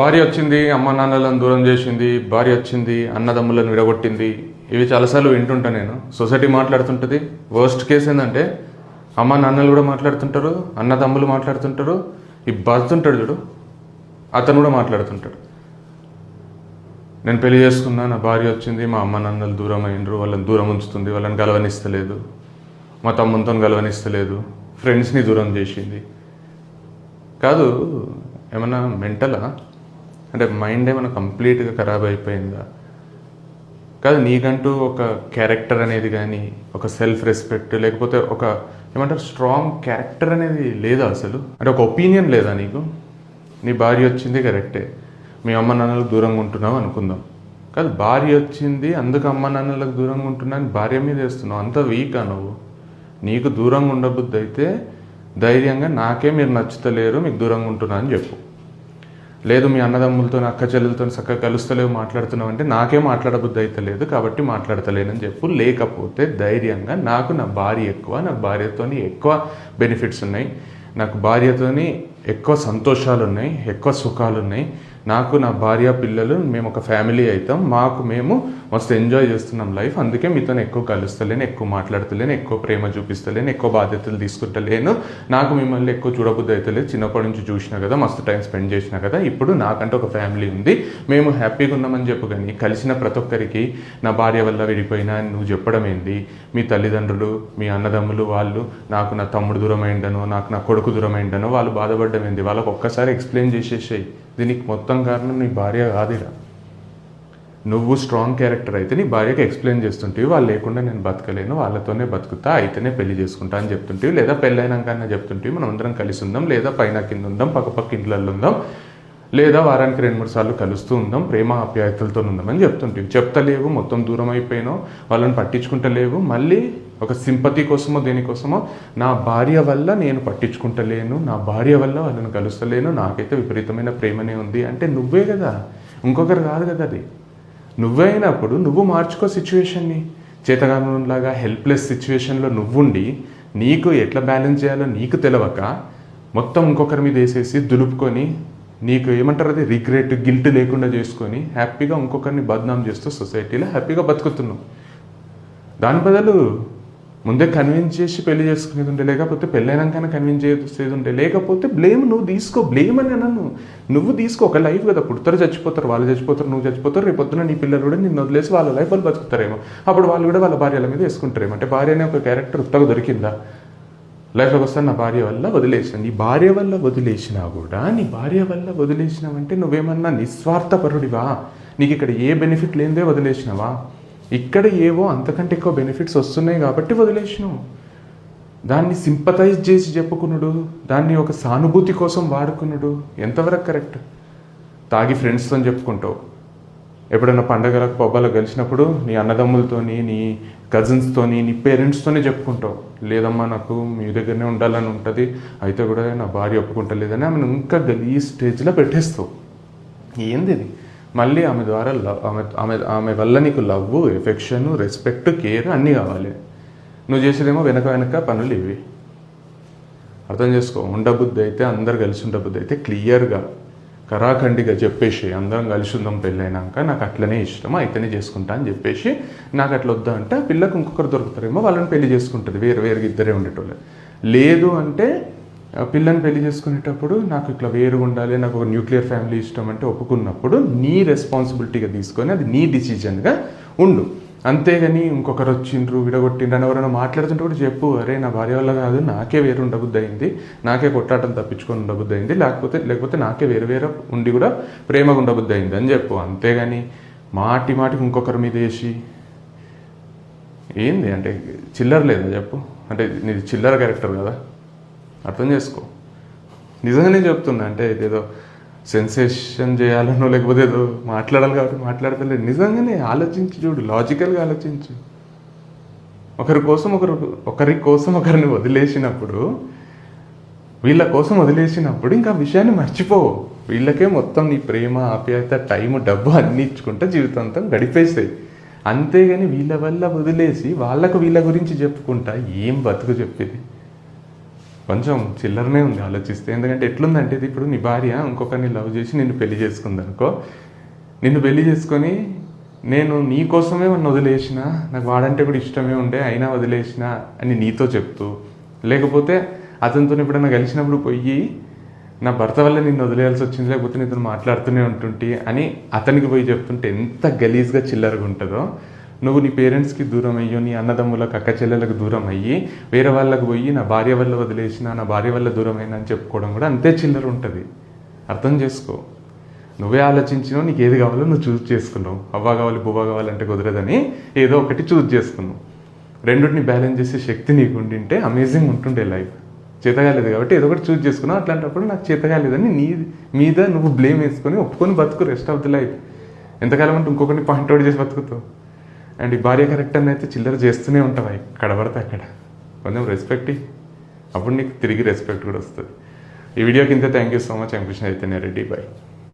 భార్య వచ్చింది, అమ్మ నాన్నలను దూరం చేసింది, భార్య వచ్చింది, అన్నదమ్ములను విడగొట్టింది. ఇవి చాలాసార్లు వింటుంటా నేను. సొసైటీ మాట్లాడుతుంటుంది. వర్స్ట్ కేసు ఏంటంటే అమ్మ నాన్నలు కూడా మాట్లాడుతుంటారు, అన్నదమ్ములు మాట్లాడుతుంటారు, ఈ బతుంటాడు చూడు అతను కూడా మాట్లాడుతుంటాడు. నేను పెళ్లి చేసుకున్నా, నా భార్య వచ్చింది, మా అమ్మ నాన్నలు దూరం అయినరు, వాళ్ళని దూరం ఉంచుతుంది, వాళ్ళని గలవనిస్తలేదు, మా తమ్ముతో గలవనిస్తలేదు, ఫ్రెండ్స్ని దూరం చేసింది. కాదు, ఏమన్నా మెంటలా? అంటే మైండ్ ఏమైనా కంప్లీట్గా ఖరాబ్ అయిపోయిందా? కాదు, నీకంటూ ఒక క్యారెక్టర్ అనేది కానీ, ఒక సెల్ఫ్ రెస్పెక్ట్, లేకపోతే ఒక ఏమంటారు స్ట్రాంగ్ క్యారెక్టర్ అనేది లేదా అసలు? అంటే ఒక ఒపీనియన్ లేదా నీకు? నీ భార్య వచ్చింది కరెక్టే, మీ అమ్మ నాన్నలకు దూరంగా ఉంటున్నావు అనుకుందాం. కాదు, భార్య వచ్చింది అందుకు అమ్మ నాన్నలకు దూరంగా ఉంటున్నా అని భార్య మీద వేస్తున్నావు. అంత వీకా నువ్వు. నీకు దూరంగా ఉండబుద్ధి అయితే ధైర్యంగా నాకే మీరు నచ్చుతలేరు, మీకు దూరంగా ఉంటున్నా అని చెప్పు. లేదు, మీ అన్నదమ్ములతో అక్క చెల్లెలతో చక్కగా కలుస్తలేవు, మాట్లాడుతున్నావు అంటే నాకే మాట్లాడబుద్ధి అయితే లేదు కాబట్టి మాట్లాడతలేనని చెప్పు. లేకపోతే ధైర్యంగా నాకు నా భార్య ఎక్కువ, నాకు భార్యతోని ఎక్కువ బెనిఫిట్స్ ఉన్నాయి, నాకు భార్యతోని ఎక్కువ సంతోషాలు ఉన్నాయి, ఎక్కువ సుఖాలు ఉన్నాయి, నాకు నా భార్య పిల్లలు మేము ఒక ఫ్యామిలీ అవుతాం, మేము మస్తు ఎంజాయ్ చేస్తున్నాం లైఫ్, అందుకే మీతో ఎక్కువ కలుస్తలేను, ఎక్కువ మాట్లాడతలేను, ఎక్కువ ప్రేమ చూపిస్తలేను, ఎక్కువ బాధ్యతలు తీసుకుంటలేను, నాకు మిమ్మల్ని ఎక్కువ చూడబుద్ధి అయితే లేదు, చిన్నప్పటి నుంచి చూసినా కదా, మస్తు టైం స్పెండ్ చేసినా కదా, ఇప్పుడు నాకంటే ఒక ఫ్యామిలీ ఉంది, మేము హ్యాపీగా ఉన్నామని చెప్పు. కానీ కలిసిన ప్రతి ఒక్కరికి నా భార్య వల్ల విడిపోయినా నువ్వు చెప్పడం ఏంది? మీ తల్లిదండ్రులు, మీ అన్నదమ్ములు వాళ్ళు నాకు నా తమ్ముడు దూరం అయిందనో, నాకు నా కొడుకు దూరం అయిందనో వాళ్ళు బాధపడ్డం ఏంది? వాళ్ళకు ఒక్కసారి ఎక్స్ప్లెయిన్ చేసేసాయి. దీనికి మొత్తం కారణం నీ భార్య కాదురా. నువ్వు స్ట్రాంగ్ క్యారెక్టర్ అయితే నీ భార్యకి ఎక్స్ప్లెయిన్ చేస్తుంటివి, వాళ్ళు లేకుండా నేను బతకలేను, వాళ్ళతోనే బతుకుతా, అయితేనే పెళ్లి చేసుకుంటా అని చెప్తుంటివి, లేదా పెళ్ళైనాకన్నా చెప్తుంటివి మనం అందరం కలిసి ఉందాం, లేదా పైన కింద ఉందాం, పక్క ఇంట్లలో ఉందాం, లేదా వారానికి 2-3 సార్లు కలుస్తూ ఉందాం, ప్రేమ ఆప్యాయతలతో ఉందామని చెప్తుంటివి. చెప్తలేవు, మొత్తం దూరం అయిపోయినావు, వాళ్ళని పట్టించుకుంటలేవు. మళ్ళీ ఒక సింపతి కోసమో దేనికోసమో నా భార్య వల్ల నేను పట్టించుకుంటలేను, నా భార్య వల్ల వాళ్ళని కలుస్తలేను, నాకైతే విపరీతమైన ప్రేమనే ఉంది అంటే నువ్వే కదా, ఇంకొకరు కాదు కదా. అది నువ్వే అయినప్పుడు నువ్వు మార్చుకో సిచ్యువేషన్ని. చేతగానులాగా హెల్ప్లెస్ సిచ్యువేషన్లో నువ్వుండి నీకు ఎట్లా బ్యాలెన్స్ చేయాలో నీకు తెలవక మొత్తం ఇంకొకరి మీద వేసేసి దులుపుకొని నీకు ఏమంటారు అది రిగ్రెట్, గిల్ట్ లేకుండా చేసుకొని హ్యాపీగా ఇంకొకరిని బద్నాం చేస్తూ సొసైటీలో హ్యాపీగా బతుకుతున్నావు. దాని బదులు ముందే కన్విన్స్ చేసి పెళ్లి చేసుకునేది ఉండే, లేకపోతే పెళ్ళైనాకైనా కన్విన్స్ చేసేది ఉండే, లేకపోతే బ్లేమ్ నువ్వు తీసుకో. బ్లేమ్ అని అన్నాను, నువ్వు తీసుకో. ఒక లైఫ్ కదా, పుడతారు చచ్చిపోతారు, వాళ్ళు చచ్చిపోతారు, నువ్వు చచ్చిపోతారు, రేపొద్దున నీ పిల్లలు కూడా నిన్ను వదిలేసి వాళ్ళ లైఫ్ వాళ్ళు బతుకుతారేమో, అప్పుడు వాళ్ళు కూడా వాళ్ళ భార్యల మీద వేసుకుంటారేమో. అంటే భార్య అనే ఒక క్యారెక్టర్ ఉత్తగా దొరికిందా లైఫ్లోకి? వస్తాను నా భార్య వల్ల వదిలేసిన. నీ భార్య వల్ల వదిలేసినా కూడా, నీ భార్య వల్ల వదిలేసినావంటే నువ్వేమన్నా నిస్వార్థపరుడివా? నీకు ఇక్కడ ఏ బెనిఫిట్ లేనిదే వదిలేసినావా? ఇక్కడ ఏవో అంతకంటే ఎక్కువ బెనిఫిట్స్ వస్తున్నాయి కాబట్టి వదిలేసినావు. దాన్ని సింపథైజ్ చేసి చెప్పుకున్నాడు, దాన్ని ఒక సానుభూతి కోసం వాడుకున్నాడు ఎంతవరకు కరెక్ట్? తాగి ఫ్రెండ్స్తో చెప్పుకుంటావు, ఎప్పుడైనా పండగలకు పబ్బాలకు కలిసినప్పుడు నీ అన్నదమ్ములతోని, నీ కజిన్స్తోని, నీ పేరెంట్స్తోనే చెప్పుకుంటావు. లేదమ్మా నాకు మీ దగ్గరనే ఉండాలని ఉంటుంది, అయితే కూడా నా భార్య ఒప్పుకుంటలేదని ఆమెను ఇంకా ఈ స్టేజ్లో పెట్టేస్తావు. ఏంది ఇది? మళ్ళీ ఆమె ద్వారా ఆమె వల్ల నీకు లవ్, ఎఫెక్షన్, రెస్పెక్ట్, కేర్ అన్నీ కావాలి. నువ్వు చేసేదేమో వెనక పనులు ఇవి. అర్థం చేసుకో. ఉండబుద్ధి అయితే అందరు కలిసి ఉండబుద్ధి అయితే క్లియర్గా కరాఖండిగా చెప్పేసి అందరం కలిసి ఉందాం పెళ్ళైనాక, నాకు అట్లనే ఇష్టం, అయితేనే చేసుకుంటా అని చెప్పేసి, నాకు అట్లా వద్దా అంటే ఆ పిల్లకు ఇంకొకరు దొరుకుతారేమో, వాళ్ళని పెళ్లి చేసుకుంటుంది, వేరుగా ఇద్దరే ఉండేటోళ్ళు. లేదు అంటే పిల్లని పెళ్లి చేసుకునేటప్పుడు నాకు ఇట్లా వేరుగా ఉండాలి, నాకు ఒక న్యూక్లియర్ ఫ్యామిలీ ఇష్టం అంటే ఒప్పుకున్నప్పుడు నీ రెస్పాన్సిబిలిటీగా తీసుకొని అది నీ డిసిజన్గా ఉండు. అంతేగాని ఇంకొకరు వచ్చిండ్రు, విడగొట్టిండ్రు అని ఎవరైనా మాట్లాడుతుంటే కూడా చెప్పు, అరే నా భార్య వల్ల కాదు, నాకే వేరు ఉండబుద్ధి అయింది, నాకే కొట్టాటం తప్పించుకొని ఉండబుద్ధి అయింది, లేకపోతే నాకే వేరు ఉండి కూడా ప్రేమగా ఉండబుద్ధి అయింది అని చెప్పు. అంతేగాని మాటికి ఇంకొకరి మీద వేసి ఏంది అంటే చిల్లర లేదా చెప్పు? అంటే నీది చిల్లర క్యారెక్టర్ కదా, అర్థం చేసుకో. నిజంగానే చెప్తున్నా. అంటే ఇదేదో సెన్సేషన్ చేయాలనో లేకపోతే ఏదో మాట్లాడాలి కాబట్టి మాట్లాడతలేదు. నిజంగానే ఆలోచించి చూడు, లాజికల్గా ఆలోచించు. ఒకరి కోసం ఒకరిని వదిలేసినప్పుడు, వీళ్ళ కోసం వదిలేసినప్పుడు ఇంకా విషయాన్ని మర్చిపోవు. వీళ్ళకే మొత్తం నీ ప్రేమ, ఆప్యాయత, టైము, డబ్బు అన్నీ ఇచ్చుకుంటే జీవితాంతం గడిపేస్తాయి. అంతేగాని వీళ్ళ వల్ల వదిలేసి వాళ్ళకు వీళ్ళ గురించి చెప్పుకుంటా ఏం బతుకు చెప్పేది? కొంచెం చిల్లరనే ఉంది ఆలోచిస్తే. ఎందుకంటే ఎట్లుందంటే ఇది ఇప్పుడు నీ భార్య ఇంకొకరిని లవ్ చేసి నిన్ను పెళ్లి చేసుకుందనుకో, నిన్ను పెళ్లి చేసుకొని నేను నీ కోసమే నన్ను వదిలేసిన, నాకు వాడంటే కూడా ఇష్టమే ఉండే అయినా వదిలేసిన అని నీతో చెప్తూ, లేకపోతే అతనితో ఎప్పుడైనా కలిసినప్పుడు పోయి నా భర్త వల్ల నిన్ను వదిలేయాల్సి వచ్చింది, లేకపోతే నీతో మాట్లాడుతూనే ఉంటుంటే అని అతనికి పోయి చెప్తుంటే ఎంత గలీజ్గా చిల్లరగా ఉంటుందో. నువ్వు నీ పేరెంట్స్కి దూరం అయ్యో, నీ అన్నదమ్ములకు అక్క చెల్లెలకు దూరం అయ్యి వేరే వాళ్ళకు పోయి నా భార్య వల్ల వదిలేసిన, నా భార్య వల్ల దూరం అయినా అని చెప్పుకోవడం కూడా అంతే చిల్లర ఉంటుంది. అర్థం చేసుకో. నువ్వే ఆలోచించినావు, నీకు ఏది కావాలో నువ్వు చూస్ చేసుకున్నావు. అవ్వ కావాలి బువ్వ కావాలంటే కుదరదని ఏదో ఒకటి చూస్ చేసుకున్నావు. రెండింటిని బ్యాలెన్స్ చేసే శక్తి నీకు ఉండింటే అమేజింగ్ ఉంటుండే లైఫ్. చేతగాలేదు కాబట్టి ఏదో ఒకటి చూస్ చేసుకున్నావు. అట్లాంటప్పుడు నాకు చేతగాలేదని నీ మీద నువ్వు బ్లేమ్ వేసుకొని ఒప్పుకొని బతుకు రెస్ట్ ఆఫ్ ది లైఫ్. ఎంతకాలం అంటే ఇంకొకరిని పాయింట్అవుట్ చేసి బతుకుతావు. అండ్ ఈ భార్య కరెక్ట్ అని అయితే చిల్లర చేస్తూనే ఉంటావు ఎక్కడ పడితే అక్కడ. కొంచెం రెస్పెక్ట్ అప్పుడు నీకు తిరిగి రెస్పెక్ట్ కూడా వస్తుంది. ఈ వీడియోకి ఇంత thank you so much. I'm Krishna Chaitanya Reddy. Bye.